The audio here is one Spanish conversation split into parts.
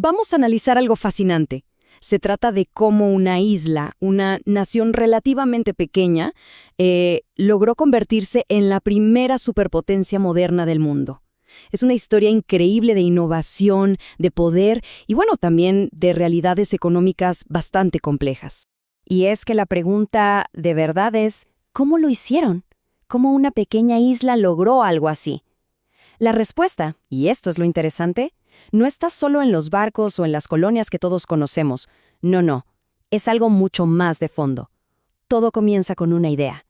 Vamos a analizar algo fascinante. Se trata de cómo una isla, una nación relativamente pequeña, logró convertirse en la primera superpotencia moderna del mundo. Es una historia increíble de innovación, de poder y bueno, también de realidades económicas bastante complejas. Y es que la pregunta de verdad es, ¿cómo lo hicieron? ¿Cómo una pequeña isla logró algo así? La respuesta, y esto es lo interesante, no está solo en los barcos o en las colonias que todos conocemos. No, es algo mucho más de fondo. Todo comienza con una idea.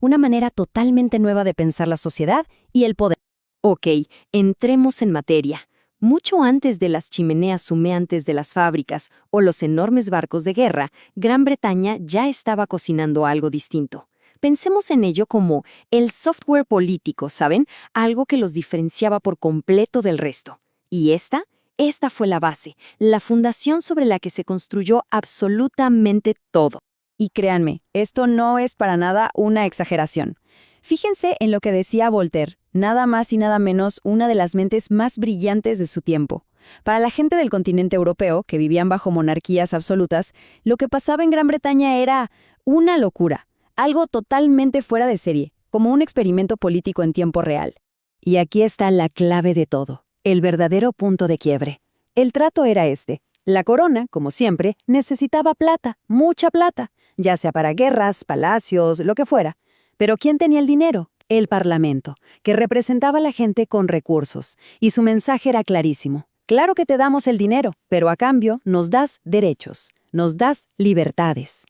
Una manera totalmente nueva de pensar la sociedad y el poder. Ok, entremos en materia. Mucho antes de las chimeneas humeantes de las fábricas o los enormes barcos de guerra, Gran Bretaña ya estaba cocinando algo distinto. Pensemos en ello como el software político, ¿saben? Algo que los diferenciaba por completo del resto. Y esta fue la base, la fundación sobre la que se construyó absolutamente todo. Y créanme, esto no es para nada una exageración. Fíjense en lo que decía Voltaire, nada más y nada menos una de las mentes más brillantes de su tiempo. Para la gente del continente europeo, que vivían bajo monarquías absolutas, lo que pasaba en Gran Bretaña era una locura, algo totalmente fuera de serie, como un experimento político en tiempo real. Y aquí está la clave de todo, el verdadero punto de quiebre. El trato era este. La corona, como siempre, necesitaba plata, mucha plata, ya sea para guerras, palacios, lo que fuera. Pero ¿quién tenía el dinero? El Parlamento, que representaba a la gente con recursos. Y su mensaje era clarísimo. Claro que te damos el dinero, pero a cambio nos das derechos, nos das libertades.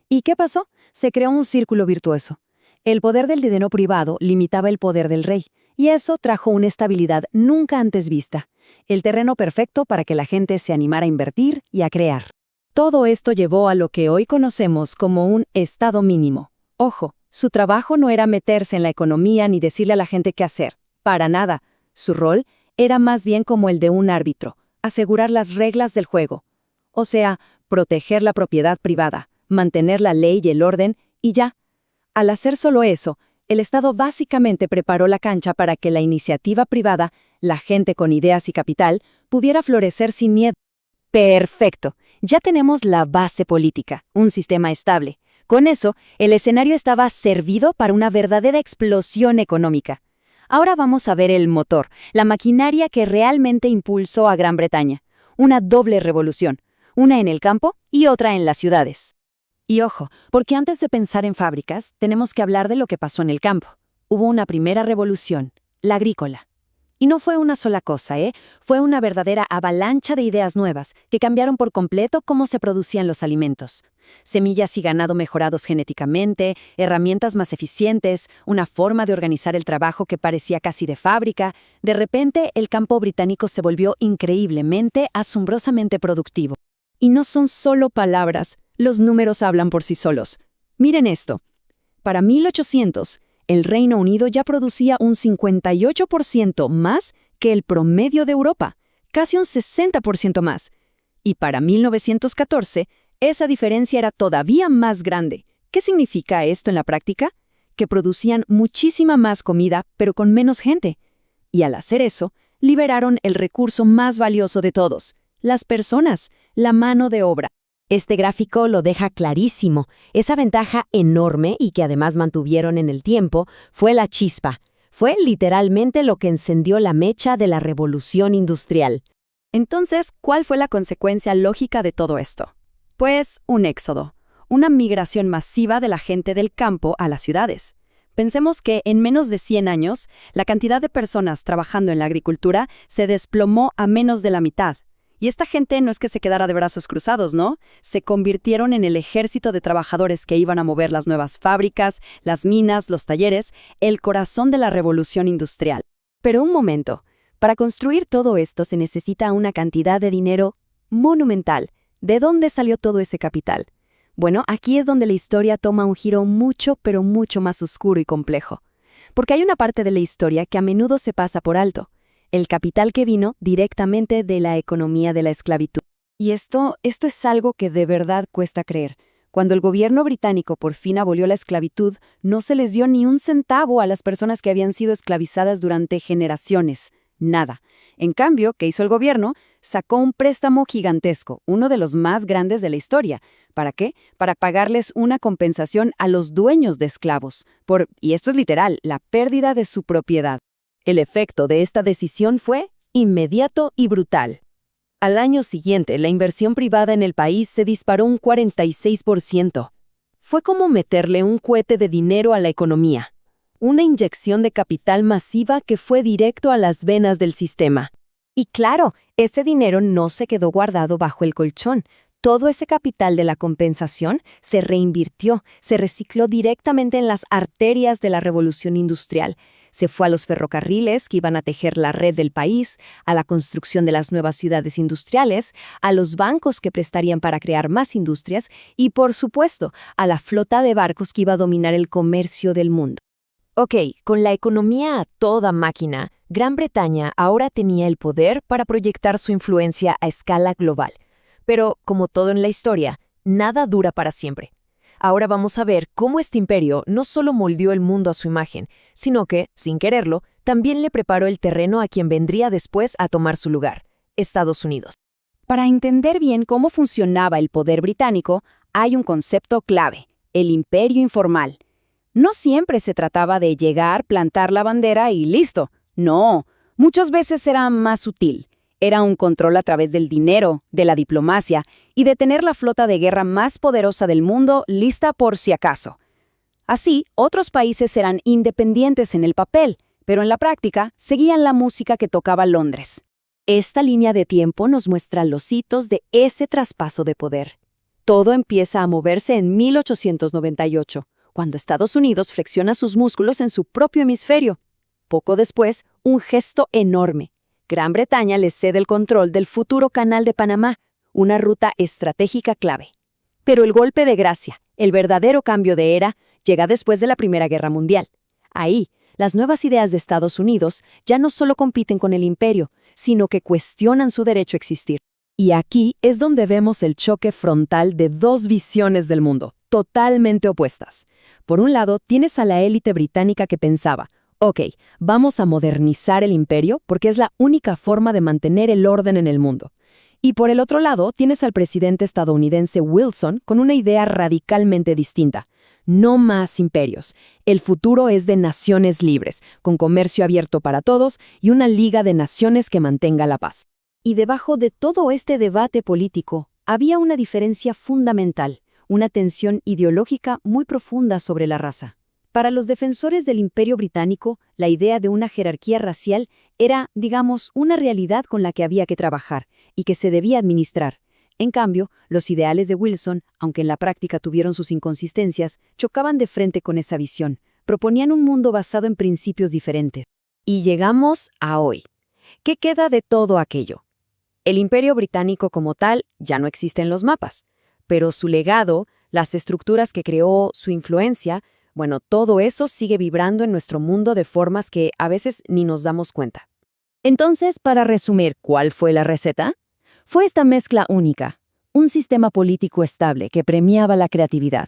¿Y qué pasó? Se creó un círculo virtuoso. El poder del dinero privado limitaba el poder del rey, y eso trajo una estabilidad nunca antes vista. El terreno perfecto para que la gente se animara a invertir y a crear. Todo esto llevó a lo que hoy conocemos como un Estado mínimo. Ojo, su trabajo no era meterse en la economía ni decirle a la gente qué hacer. Para nada. Su rol era más bien como el de un árbitro, asegurar las reglas del juego. O sea, proteger la propiedad privada, mantener la ley y el orden, y ya. Al hacer solo eso, el Estado básicamente preparó la cancha para que la iniciativa privada, la gente con ideas y capital, pudiera florecer sin miedo. Perfecto. Ya tenemos la base política, un sistema estable. Con eso, el escenario estaba servido para una verdadera explosión económica. Ahora vamos a ver el motor, la maquinaria que realmente impulsó a Gran Bretaña. Una doble revolución, una en el campo y otra en las ciudades. Y ojo, porque antes de pensar en fábricas, tenemos que hablar de lo que pasó en el campo. Hubo una primera revolución, la agrícola. Y no fue una sola cosa, Fue una verdadera avalancha de ideas nuevas que cambiaron por completo cómo se producían los alimentos. Semillas y ganado mejorados genéticamente, herramientas más eficientes, una forma de organizar el trabajo que parecía casi de fábrica. De repente, el campo británico se volvió increíblemente, asombrosamente productivo. Y no son solo palabras, los números hablan por sí solos. Miren esto. Para 1800, el Reino Unido ya producía un 58% más que el promedio de Europa, casi un 60% más. Y para 1914, esa diferencia era todavía más grande. ¿Qué significa esto en la práctica? Que producían muchísima más comida, pero con menos gente. Y al hacer eso, liberaron el recurso más valioso de todos, las personas, la mano de obra. Este gráfico lo deja clarísimo. Esa ventaja enorme y que además mantuvieron en el tiempo fue la chispa. Fue literalmente lo que encendió la mecha de la revolución industrial. Entonces, ¿cuál fue la consecuencia lógica de todo esto? Pues un éxodo, una migración masiva de la gente del campo a las ciudades. Pensemos que en menos de 100 años, la cantidad de personas trabajando en la agricultura se desplomó a menos de la mitad. Y esta gente no es que se quedara de brazos cruzados, ¿no? Se convirtieron en el ejército de trabajadores que iban a mover las nuevas fábricas, las minas, los talleres, el corazón de la revolución industrial. Pero un momento, para construir todo esto se necesita una cantidad de dinero monumental. ¿De dónde salió todo ese capital? Bueno, aquí es donde la historia toma un giro mucho, pero mucho más oscuro y complejo. Porque hay una parte de la historia que a menudo se pasa por alto. El capital que vino directamente de la economía de la esclavitud. Y esto es algo que de verdad cuesta creer. Cuando el gobierno británico por fin abolió la esclavitud, no se les dio ni un centavo a las personas que habían sido esclavizadas durante generaciones. Nada. En cambio, ¿qué hizo el gobierno? sacó un préstamo gigantesco, uno de los más grandes de la historia. ¿Para qué? Para pagarles una compensación a los dueños de esclavos, y esto es literal, la pérdida de su propiedad. El efecto de esta decisión fue inmediato y brutal. Al año siguiente, la inversión privada en el país se disparó un 46%. Fue como meterle un cohete de dinero a la economía. Una inyección de capital masiva que fue directo a las venas del sistema. Y claro, ese dinero no se quedó guardado bajo el colchón. Todo ese capital de la compensación se reinvirtió, se recicló directamente en las arterias de la revolución industrial. Se fue a los ferrocarriles que iban a tejer la red del país, a la construcción de las nuevas ciudades industriales, a los bancos que prestarían para crear más industrias y, por supuesto, a la flota de barcos que iba a dominar el comercio del mundo. Ok, con la economía a toda máquina, Gran Bretaña ahora tenía el poder para proyectar su influencia a escala global. Pero, como todo en la historia, nada dura para siempre. Ahora vamos a ver cómo este imperio no solo moldeó el mundo a su imagen, sino que, sin quererlo, también le preparó el terreno a quien vendría después a tomar su lugar, Estados Unidos. Para entender bien cómo funcionaba el poder británico, hay un concepto clave, el imperio informal. No siempre se trataba de llegar, plantar la bandera y listo. No, muchas veces era más sutil. Era un control a través del dinero, de la diplomacia y de tener la flota de guerra más poderosa del mundo lista por si acaso. Así, otros países eran independientes en el papel, pero en la práctica seguían la música que tocaba Londres. Esta línea de tiempo nos muestra los hitos de ese traspaso de poder. Todo empieza a moverse en 1898, cuando Estados Unidos flexiona sus músculos en su propio hemisferio. Poco después, un gesto enorme. Gran Bretaña le cede el control del futuro Canal de Panamá, una ruta estratégica clave. Pero el golpe de gracia, el verdadero cambio de era, llega después de la Primera Guerra Mundial. Ahí, las nuevas ideas de Estados Unidos ya no solo compiten con el imperio, sino que cuestionan su derecho a existir. Y aquí es donde vemos el choque frontal de dos visiones del mundo, totalmente opuestas. Por un lado, tienes a la élite británica que pensaba, ok, vamos a modernizar el imperio porque es la única forma de mantener el orden en el mundo. Y por el otro lado, tienes al presidente estadounidense Wilson con una idea radicalmente distinta. No más imperios. El futuro es de naciones libres, con comercio abierto para todos y una liga de naciones que mantenga la paz. Y debajo de todo este debate político, había una diferencia fundamental, una tensión ideológica muy profunda sobre la raza. Para los defensores del Imperio Británico, la idea de una jerarquía racial era, digamos, una realidad con la que había que trabajar y que se debía administrar. En cambio, los ideales de Wilson, aunque en la práctica tuvieron sus inconsistencias, chocaban de frente con esa visión. Proponían un mundo basado en principios diferentes. Y llegamos a hoy. ¿Qué queda de todo aquello? El Imperio Británico como tal ya no existe en los mapas, pero su legado, las estructuras que creó, su influencia, bueno, todo eso sigue vibrando en nuestro mundo de formas que a veces ni nos damos cuenta. Entonces, para resumir, ¿cuál fue la receta? Fue esta mezcla única, un sistema político estable que premiaba la creatividad,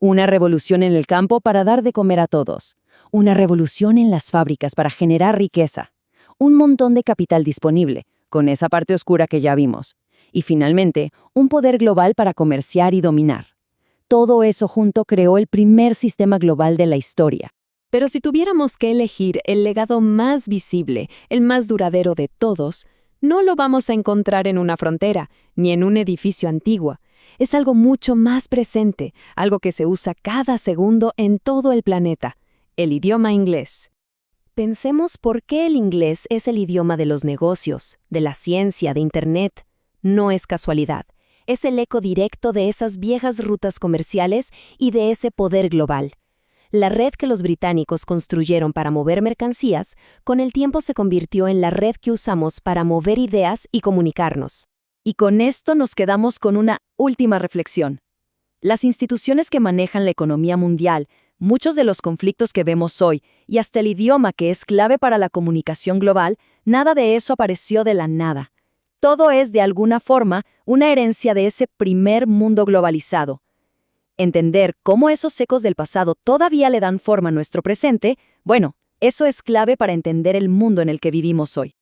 una revolución en el campo para dar de comer a todos, una revolución en las fábricas para generar riqueza, un montón de capital disponible, con esa parte oscura que ya vimos, y finalmente, un poder global para comerciar y dominar. Todo eso junto creó el primer sistema global de la historia. Pero si tuviéramos que elegir el legado más visible, el más duradero de todos, no lo vamos a encontrar en una frontera, ni en un edificio antiguo. Es algo mucho más presente, algo que se usa cada segundo en todo el planeta, el idioma inglés. Pensemos por qué el inglés es el idioma de los negocios, de la ciencia, de Internet. No es casualidad. Es el eco directo de esas viejas rutas comerciales y de ese poder global. La red que los británicos construyeron para mover mercancías, con el tiempo se convirtió en la red que usamos para mover ideas y comunicarnos. Y con esto nos quedamos con una última reflexión. Las instituciones que manejan la economía mundial, muchos de los conflictos que vemos hoy y hasta el idioma que es clave para la comunicación global, nada de eso apareció de la nada. Todo es, de alguna forma, una herencia de ese primer mundo globalizado. Entender cómo esos ecos del pasado todavía le dan forma a nuestro presente, bueno, eso es clave para entender el mundo en el que vivimos hoy.